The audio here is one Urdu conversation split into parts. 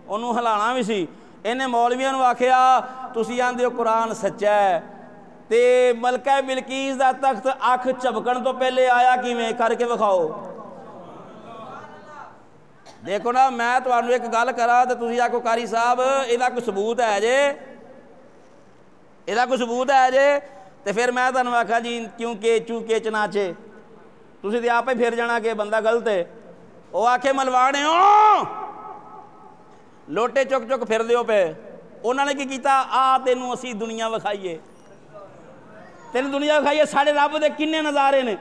انہوں ہلانا بھی سی انہیں مولویاں نو آکھیا تسی آندے ہو قرآن سچا ہے تے ملکہ بلقیس دا تخت اکھ چبکن تو پہلے آیا کیویں کر کے وکھاؤ دیکھو نا میں تمہیں ایک گل کرا تو تسی آکھو قاری صاحب ایدہ کوئی ثبوت ہے جے ایدہ کوئی ثبوت ہے جے تے پھر میں تمہیں آکھا جی کیونکہ چونکہ چنانچہ تسی تے آپ ہی پھر جانا کہ بندہ غلط ہے وہ آکھے ملوانے ہوں لوٹے چک چک پھر دیو پہ انہوں نے کی کیتا تینوں اسی دنیا وکھائیے تینوں دنیا وکھائیے ساڑھے رب دے کنے نظارے نے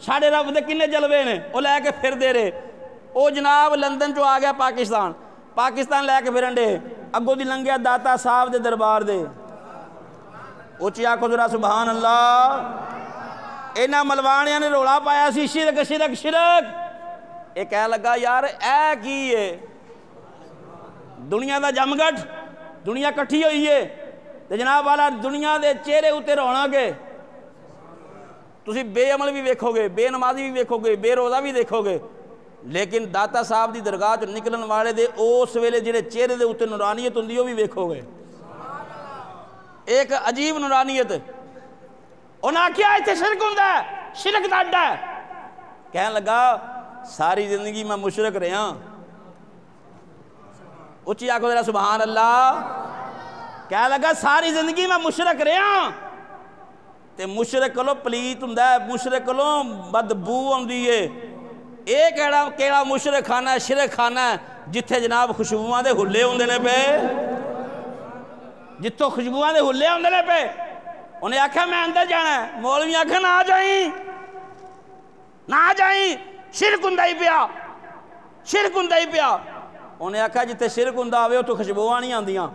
ساڑھے رب دے کنے جلوے نے وہ لے کے پھر دے رہے وہ جناب لندن جو آ گیا پاکستان لے کے پھرن دے اگو دی لنگیا داتا صاحب دے دربار دے اچھی آکھو ذرا سبحان اللہ اینا ملوانیاں نے روڑا پایا سی شرک شرک شرک ایک کہہ لگا یار اے کی ہے دنیا دا جمگٹ دنیا کٹھی ہوئی ہے تے جناب والا دنیا دے چہرے ہوتے رونا گے تسی بے عمل بھی ویکھو گے بے نمازی بھی ویکھو گے بے روزہ بھی دیکھو گے لیکن داتا صاحب دی درگاہ جو نکلن والے دے اس ویلے جڑے چہرے دے ہوتے نورانیت ہوندی وہ بھی ویکھو گے ایک عجیب نورانیت انہاں کیا ایتھے شرک ہوندا ہے شرک دا اڈا ہے کہنے لگا ساری زندگی میں مشرک رہا اچھی آکھو ذرا سبحان اللہ کہنے لگا ساری زندگی میں مشرک رہا تے مشرک کلو پلیت ہوندا ہے مشرک کلو بدبو ہوندی ہے ایک کیڑا مشرک خانہ ہے شرک خانہ ہے جتھے جناب خوشبوواں دے ہلے ہوندے نے پہ جتھوں خوشبوواں دے ہلے ہوندے نے پہ انہیں آکھا میں اندر جانا ہے مولوی آکھا نہ آ جائیں شرک ہوندا ہی پیا شرک ہوندا ہی پیا انہیں آکھا جتے شرک ہوندا ہوئے تو خوشبوواں نہیں آندیاں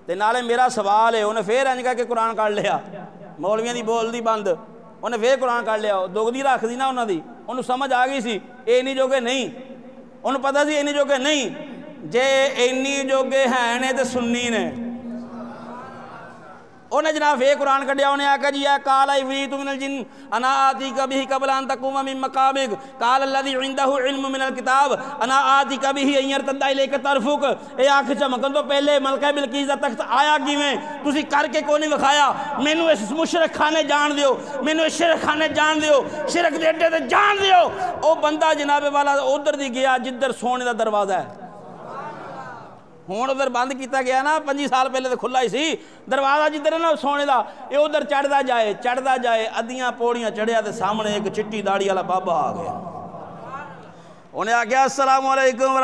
تے نالے میرا سوال ہے انہیں پھر انج کہا کہ قرآن کر لیا مولویاں دی بول دی بند انہیں پھر قرآن کر لیا دو دی رکھ دی نا انہوں دی انہوں سمجھ آگئی سی اینی جوگے نہیں انہوں پتہ سی اینی جوگے نہیں جے اینی جوگے ہیں نے تے سنی نے انہیں جناب یہ قرآن کر دیا انہیں آکا جی قال عفریت من الجن انا آتیک بہ قبل ان تقوم من مقامک قال الذی عندہ علم من الکتاب انا آتیک بہ ان یرتد الیک طرفک اے آنکھ چمکن تو پہلے ملکہ بلقیس دا تخت آیا کیویں تسی کر کے کوئی نہیں وکھایا مینوں اس مشرک خانے جان دیو مینوں اس شرک خانے جان دیو شرک دے اڈے تے جان دیو او بندہ جناب والا ادھر دی گیا جدھر سونے دا دروازہ ہے ہون ادھر بند کیتا گیا نا 5 سال پہلے تو کھلا ہی سی دروازہ جدھر ہے نا سونے دا یہ ادھر چڑھدا جائے ادیاں پوڑیاں چڑھیا تے سامنے ایک چٹی داڑھی والا بابا آ گیا انہیں آ گیا السلام علیکم